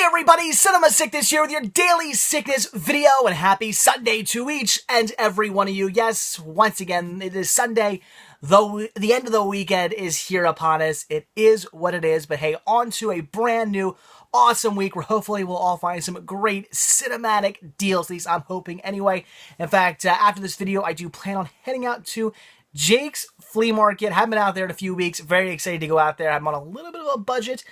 everybody, Cinema Sickness here with your daily sickness video, and happy Sunday to each and every one of you. Yes, once again, it is Sunday, though the end of the weekend is here upon us. It is what it is, but hey, on to a brand new, awesome week where hopefully we'll all find some great cinematic deals, at least I'm hoping anyway. In fact, after this video, I do plan on heading out to Jake's Flea Market. Haven't been out there in a few weeks. Very excited to go out there. I'm on a little bit of a budget.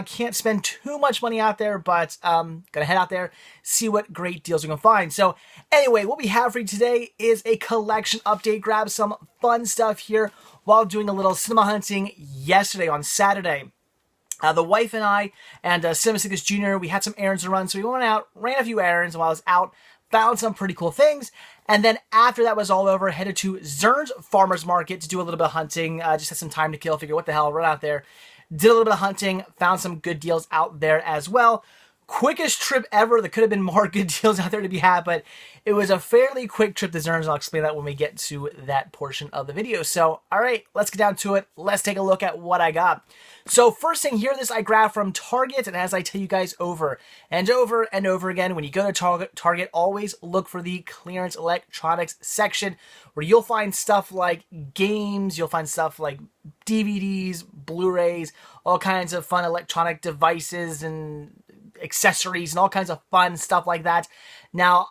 Can't spend too much money out there, but gonna head out there, see what great deals we can find. So anyway, what we have for you today is a collection update. Grab some fun stuff here while doing a little cinema hunting yesterday on Saturday. The wife and I and Cinema Sickness Jr., we had some errands to run, so we went out, ran a few errands, and while I was out, found some pretty cool things. And then after that was all over, headed to Zerns Farmer's Market to do a little bit of hunting. Just had some time to kill, figure what the hell, run out there. Did a little bit of hunting, found some good deals out there as well. Quickest trip ever. There could have been more good deals out there to be had, but it was a fairly quick trip to Zerns. I'll explain that when we get to that portion of the video. So, all right, let's get down to it. Let's take a look at what I got. So first thing here, this I grabbed from Target, and as I tell you guys over and over and over again, when you go to Target, always look for the clearance electronics section, where you'll find stuff like games, you'll find stuff like DVDs, Blu-rays, all kinds of fun electronic devices and accessories and all kinds of fun stuff like that. Now,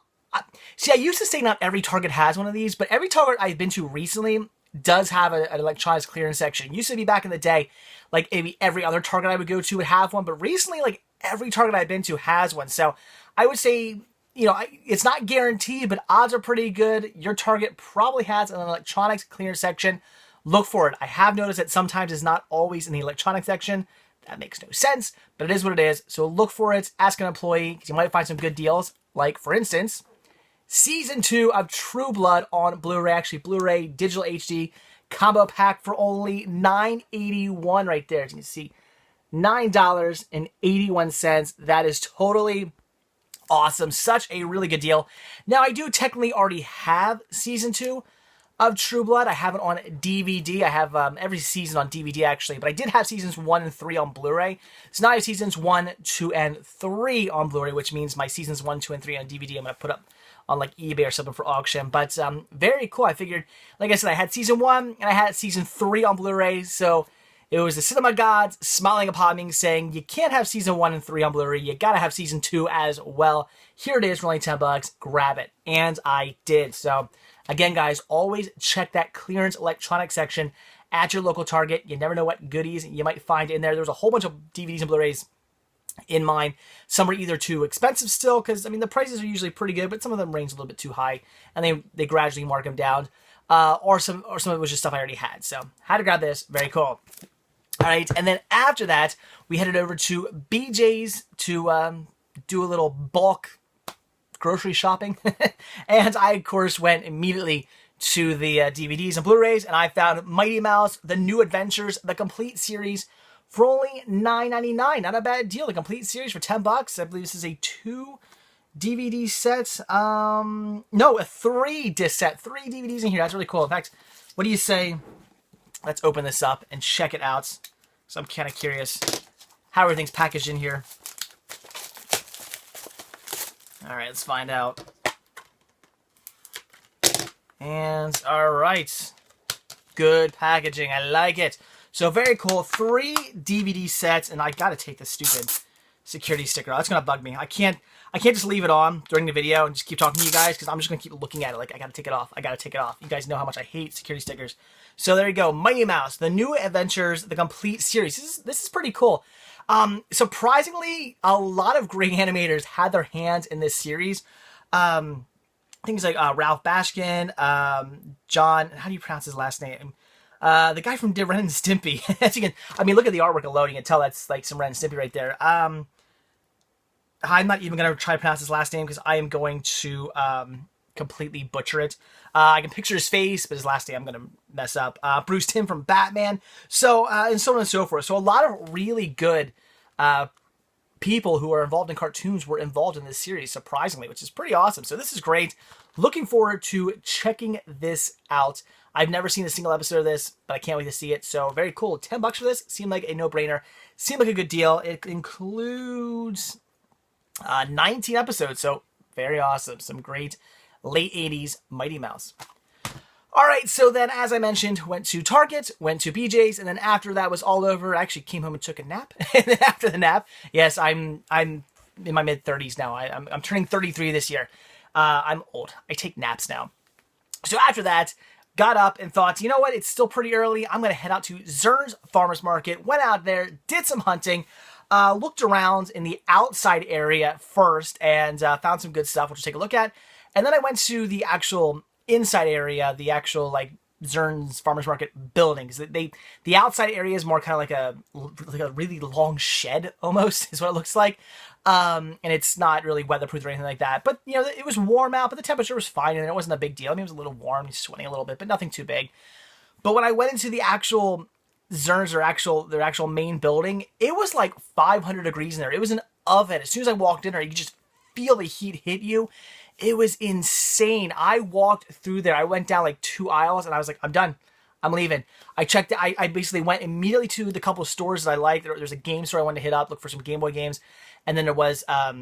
see, I used to say not every Target has one of these, but every Target I've been to recently does have an electronics clearance section. It used to be back in the day, like maybe every other Target I would go to would have one, but recently, like every Target I've been to has one. So I would say, you know, it's not guaranteed, but odds are pretty good. Your Target probably has an electronics clearance section. Look for it. I have noticed that sometimes it's not always in the electronics section. That makes no sense, but it is what it is. So look for it. Ask an employee, because you might find some good deals. Like, for instance, Season 2 of True Blood on Blu-ray, actually Blu-ray, digital HD, combo pack for only $9.81 right there. As you can see, $9.81. That is totally awesome. Such a really good deal. Now, I do technically already have Season 2 of True Blood. I have it on DVD. I have every season on DVD, actually, but I did have Seasons 1 and 3 on Blu-ray. So now I have Seasons 1, 2, and 3 on Blu-ray, which means my Seasons 1, 2, and 3 on DVD I'm going to put up on like eBay or something for auction. But very cool. I figured, like I said, I had Season 1 and I had Season 3 on Blu-ray, so it was the cinema gods smiling upon me saying, you can't have Season 1 and 3 on Blu-ray, you gotta have Season 2 as well. Here it is for only $10, grab it. And I did. So again, guys, always check that clearance electronics section at your local Target. You never know what goodies you might find in there. There's a whole bunch of DVDs and Blu-rays in mine. Some are either too expensive still, because I mean the prices are usually pretty good, but some of them range a little bit too high, and they gradually mark them down. Or some of it was just stuff I already had. So had to grab this. Very cool. All right, and then after that, we headed over to BJ's to do a little bulk grocery shopping, and I of course went immediately to the DVDs and Blu-rays, and I found Mighty Mouse: The New Adventures, the complete series, for only $9.99. Not a bad deal. The complete series for $10. I believe this is a 2 DVD set. No, a 3 disc set. 3 DVDs in here. That's really cool. In fact, what do you say? Let's open this up and check it out. So I'm kind of curious how everything's packaged in here. All right, let's find out. And all right, good packaging. I like it. So very cool. 3 DVD sets, and I gotta take this stupid security sticker off. That's gonna bug me. I can't just leave it on during the video and just keep talking to you guys, because I'm just gonna keep looking at it like I gotta take it off. I gotta take it off. You guys know how much I hate security stickers. So there you go. Mighty Mouse: The New Adventures, the complete series. This is pretty cool. Surprisingly, a lot of great animators had their hands in this series. Things like Ralph Bashkin, John. How do you pronounce his last name? The guy from Ren and Stimpy. As you can, I mean, look at the artwork alone. You can tell that's like some Ren and Stimpy right there. I'm not even going to try to pronounce his last name, because I am going to completely butcher it. I can picture his face, but his last name I'm going to mess up. Bruce Timm from Batman. So, and so on and so forth. So a lot of really good people who are involved in cartoons were involved in this series, surprisingly, which is pretty awesome. So this is great. Looking forward to checking this out. I've never seen a single episode of this, but I can't wait to see it. So very cool. $10 for this seemed like a no-brainer. Seemed like a good deal. It includes 19 episodes, so very awesome. Some great late 80s Mighty Mouse. All right, so then, as I mentioned, went to Target, went to BJ's, and then after that was all over, I actually came home and took a nap. And then after the nap, yes, I'm in my mid-30s now. I'm turning 33 this year. I'm old. I take naps now. So after that, got up and thought, you know what? It's still pretty early. I'm going to head out to Zerns Farmers Market. Went out there, did some hunting, looked around in the outside area first, and found some good stuff, which we'll take a look at. And then I went to the actual inside area, the actual like Zerns Farmers Market buildings. The outside area is more kind of like a really long shed almost is what it looks like. And it's not really weatherproof or anything like that. But you know, it was warm out, but the temperature was fine and it wasn't a big deal. I mean, it was a little warm, sweating a little bit, but nothing too big. But when I went into the actual Zerns, their actual main building, it was like 500 degrees in there. It was an oven. As soon as I walked in there, you could just feel the heat hit you. It was insane. I walked through there. I went down like 2 aisles and I was like, I'm done. I'm leaving. I checked it. I basically went immediately to the couple of stores that I liked. There's a game store I wanted to hit up, look for some Game Boy games. And then there was a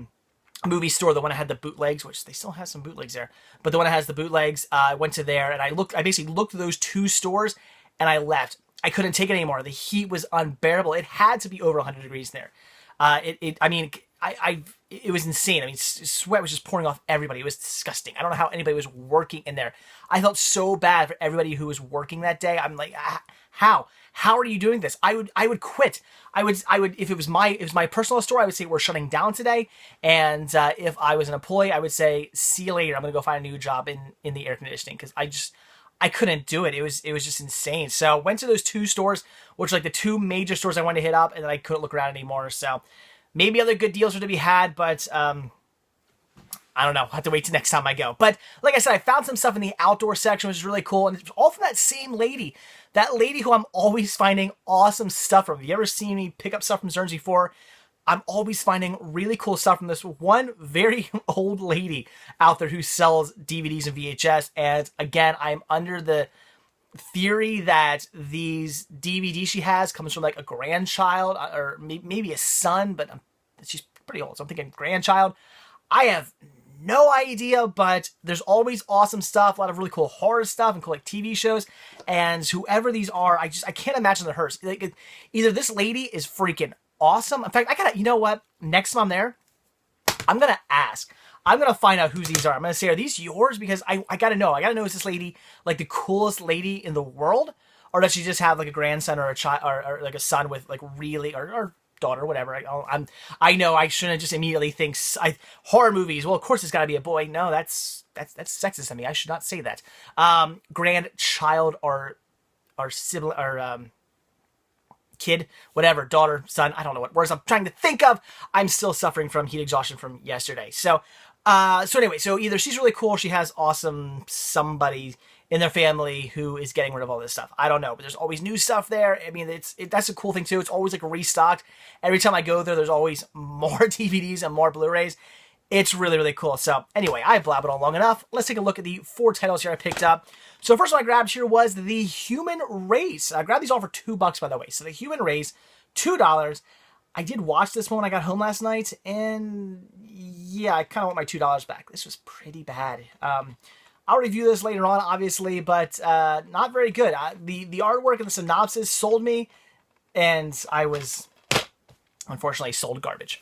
movie store, the one that had the bootlegs, which they still have some bootlegs there. But the one that has the bootlegs, I went to there and I basically looked at those 2 stores and I left. I couldn't take it anymore. The heat was unbearable. It had to be over 100 degrees there. It was insane. I mean, sweat was just pouring off everybody. It was disgusting. I don't know how anybody was working in there. I felt so bad for everybody who was working that day. I'm like, how are you doing this? I would quit. I would, if it was my personal store, I would say we're shutting down today. And, if I was an employee, I would say, see you later. I'm going to go find a new job in the air conditioning. Cause I couldn't do it. It was just insane. So went to those 2 stores, which are like the 2 major stores I wanted to hit up, and then I couldn't look around anymore. So maybe other good deals are to be had, but I don't know. I'll have to wait till next time I go. But like I said, I found some stuff in the outdoor section, which is really cool. And it's all from that same lady. That lady who I'm always finding awesome stuff from. Have you ever seen me pick up stuff from Zerns before? I'm always finding really cool stuff from this one very old lady out there who sells DVDs and VHS. And again, I'm under the theory that these DVDs she has comes from like a grandchild or maybe a son, but she's pretty old. So I'm thinking grandchild. I have no idea, but there's always awesome stuff, a lot of really cool horror stuff and cool like TV shows. And whoever these are, I can't imagine they're hers. Like, either this lady is freaking awesome. In fact, you know what? Next time I'm there, I'm going to ask. I'm going to find out who these are. I'm going to say, are these yours? Because I got to know. I got to know, is this lady like the coolest lady in the world? Or does she just have like a grandson or a child or like a son with like really, or daughter, whatever. I know I shouldn't just immediately think horror movies. Well, of course it's got to be a boy. No, that's sexist to me. I should not say that. Grandchild or sibling or kid, whatever, daughter, son. I don't know what words I'm trying to think of. I'm still suffering from heat exhaustion from yesterday. So anyway, so either she's really cool, she has awesome somebody in their family who is getting rid of all this stuff. I don't know, but there's always new stuff there. I mean, that's a cool thing too. It's always like restocked. Every time I go there, there's always more DVDs and more Blu-rays. It's really, really cool. So anyway, I've blabbered on long enough. Let's take a look at the 4 titles here I picked up. So the first one I grabbed here was The Human Race. I grabbed these all for $2, by the way. So The Human Race, $2. I did watch this one when I got home last night, and yeah, I kind of want my $2 back. This was pretty bad. I'll review this later on, obviously, but not very good. The artwork and the synopsis sold me, and I was unfortunately sold garbage.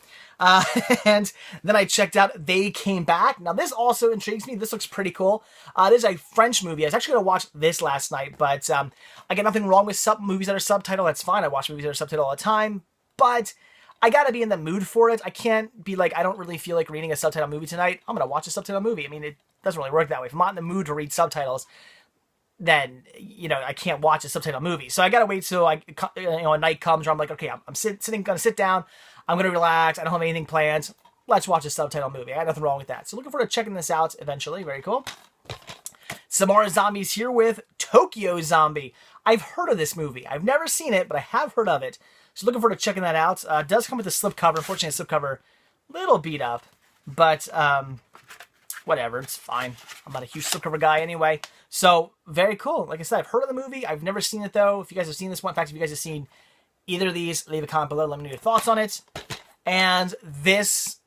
And then I checked out They Came Back. Now, this also intrigues me. This looks pretty cool. It is a French movie. I was actually going to watch this last night, but I get nothing wrong with movies that are subtitled. That's fine. I watch movies that are subtitled all the time, but I got to be in the mood for it. I can't be like, I don't really feel like reading a subtitled movie tonight. I'm going to watch a subtitled movie. I mean, it doesn't really work that way. If I'm not in the mood to read subtitles, then, you know, I can't watch a subtitled movie. So I got to wait till a night comes where I'm like, okay, I'm going to sit down. I'm going to relax. I don't have anything planned. Let's watch a subtitled movie. I got nothing wrong with that. So looking forward to checking this out eventually. Very cool. Samara Zombies here with Tokyo Zombie. I've heard of this movie. I've never seen it, but I have heard of it. So looking forward to checking that out. It does come with a slipcover. Unfortunately, a slipcover a little beat up, but whatever. It's fine. I'm not a huge slipcover guy anyway. So very cool. Like I said, I've heard of the movie. I've never seen it though. If you guys have seen this one, in fact, if you guys have seen either of these, leave a comment below. Let me know your thoughts on it. And this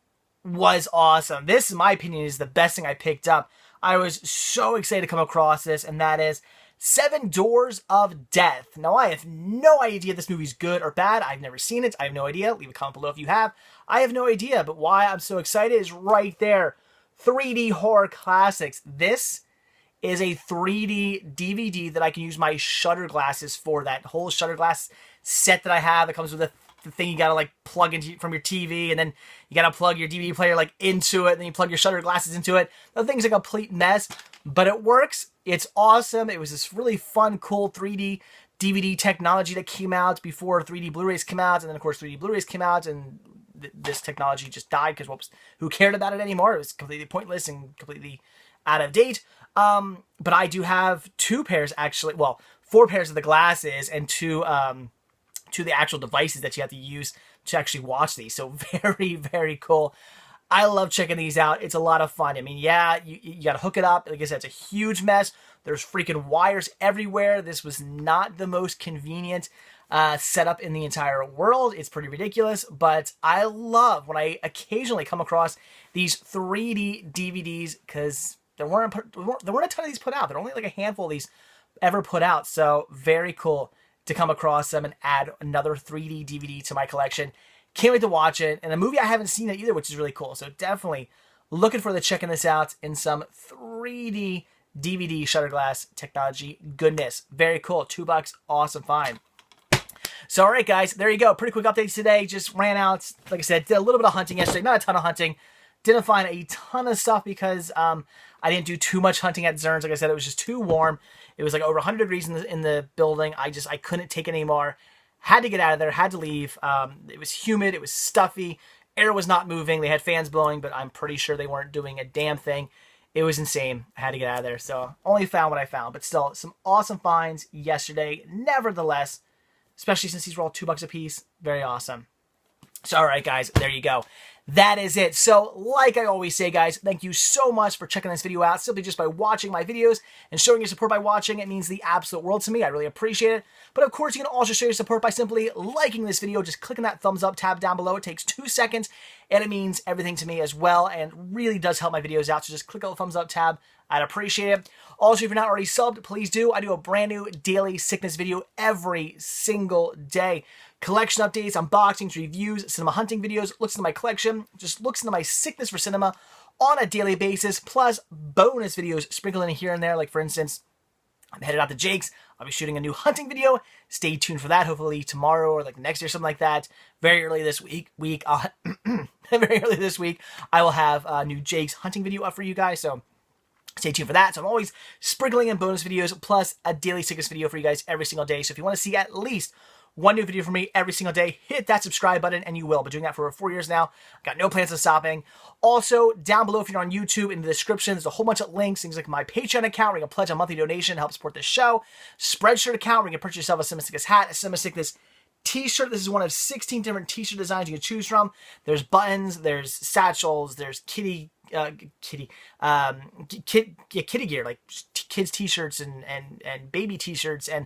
was awesome. This, in my opinion, is the best thing I picked up. I was so excited to come across this, and that is Seven Doors of Death. Now, I have no idea if this movie's good or bad. I've never seen it. I have no idea. Leave a comment below if you have. I have no idea, but why I'm so excited is right there. 3D horror classics. This is a 3D DVD that I can use my shutter glasses for. That whole shutter glass set that I have that comes with the thing you gotta like plug into from your TV, and then you gotta plug your DVD player like into it, and then you plug your shutter glasses into it. The thing's a complete mess, but it works. It's awesome. It was this really fun, cool 3D DVD technology that came out before 3D Blu-rays came out, and then of course 3D Blu-rays came out, and this technology just died because who cared about it anymore? It was completely pointless and completely out of date. But I do have two pairs, actually, well, 4 pairs of the glasses and two the actual devices that you have to use to actually watch these. So very, very cool. I love checking these out. It's a lot of fun. I mean, yeah, you got to hook it up. Like I said, it's a huge mess. There's freaking wires everywhere. This was not the most convenient setup in the entire world. It's pretty ridiculous, but I love when I occasionally come across these 3D DVDs because there weren't a ton of these put out. There are only like a handful of these ever put out. So very cool to come across them and add another 3D DVD to my collection. Can't wait to watch it. And a movie I haven't seen it either, which is really cool. So definitely looking forward to checking this out in some 3D DVD shutter glass technology goodness. Very cool. $2. Awesome find. So, all right, guys, there you go. Pretty quick updates today. Just ran out. Like I said, did a little bit of hunting yesterday. Not a ton of hunting. Didn't find a ton of stuff because I didn't do too much hunting at Zerns. Like I said, it was just too warm. It was like over 100 degrees in the building. I couldn't take it anymore. Had to get out of there. Had to leave. It was humid. It was stuffy. Air was not moving. They had fans blowing, but I'm pretty sure they weren't doing a damn thing. It was insane. I had to get out of there. So only found what I found. But still, some awesome finds yesterday. Nevertheless, especially since these were all $2 a piece. Very awesome. So, all right, guys, there you go. That is it. So, like I always say, guys, thank you so much for checking this video out. Simply just by watching my videos and showing your support by watching, it means the absolute world to me. I really appreciate it. But, of course, you can also show your support by simply liking this video. Just clicking that thumbs up tab down below. It takes 2 seconds, and it means everything to me as well, and really does help my videos out. So, just click on the thumbs up tab. I'd appreciate it. Also, if you're not already subbed, please do. I do a brand new daily sickness video every single day. Collection updates, unboxings, reviews, cinema hunting videos, looks into my collection, just looks into my sickness for cinema on a daily basis, plus bonus videos sprinkled in here and there. Like, for instance, I'm headed out to Jake's. I'll be shooting a new hunting video. Stay tuned for that, hopefully tomorrow or like next year, something like that. Very early this week, very early this week, I will have a new Jake's hunting video up for you guys, so stay tuned for that. So I'm always sprinkling in bonus videos plus a daily sickness video for you guys every single day. So if you want to see at least one new video from me every single day, hit that subscribe button and you will. I've been doing that for over 4 years now. I've got no plans of stopping. Also, down below, if you're on YouTube, in the description, there's a whole bunch of links, things like my Patreon account where you can pledge a monthly donation to help support this show. Spreadshirt account where you can purchase yourself a Cinema Sickness hat, a Cinema Sickness t-shirt. This is one of 16 different t-shirt designs you can choose from. There's buttons, there's satchels, there's kitty gear, like kids t-shirts and baby t-shirts and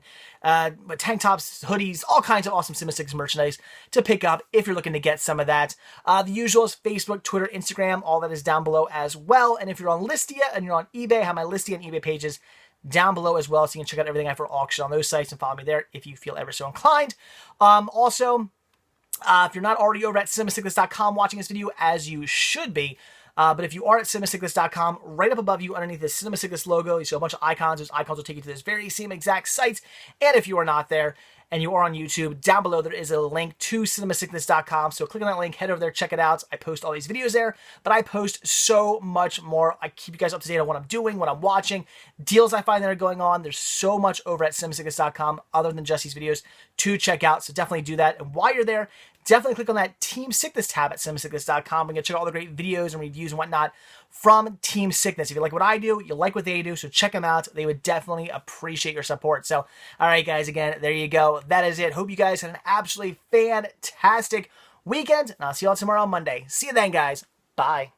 tank tops, hoodies, all kinds of awesome Cinema Sickness merchandise to pick up if you're looking to get some of that. The usual is Facebook, Twitter, Instagram, all that is down below as well. And if you're on Listia and you're on eBay, I have my Listia and eBay pages down below as well, so you can check out everything I have for auction on those sites and follow me there if you feel ever so inclined. Also, if you're not already over at cinemasickness.com watching this video, as you should be, but if you are at cinemasickness.com, right up above you underneath the Cinema Sickness logo, you see a bunch of icons. Those icons will take you to this very same exact sites. And if you are not there and you are on YouTube, down below there is a link to cinemasickness.com. So click on that link, head over there, check it out. I post all these videos there, but I post so much more. I keep you guys up to date on what I'm doing, what I'm watching, deals I find that are going on. There's so much over at cinemasickness.com other than just these videos to check out. So definitely do that. And while you're there, definitely click on that Team Sickness tab at cinemasickness.com and get check out all the great videos and reviews and whatnot from Team Sickness. If you like what I do, you like what they do, so check them out. They would definitely appreciate your support. So, all right, guys, again, there you go. That is it. Hope you guys had an absolutely fantastic weekend, and I'll see you all tomorrow on Monday. See you then, guys. Bye.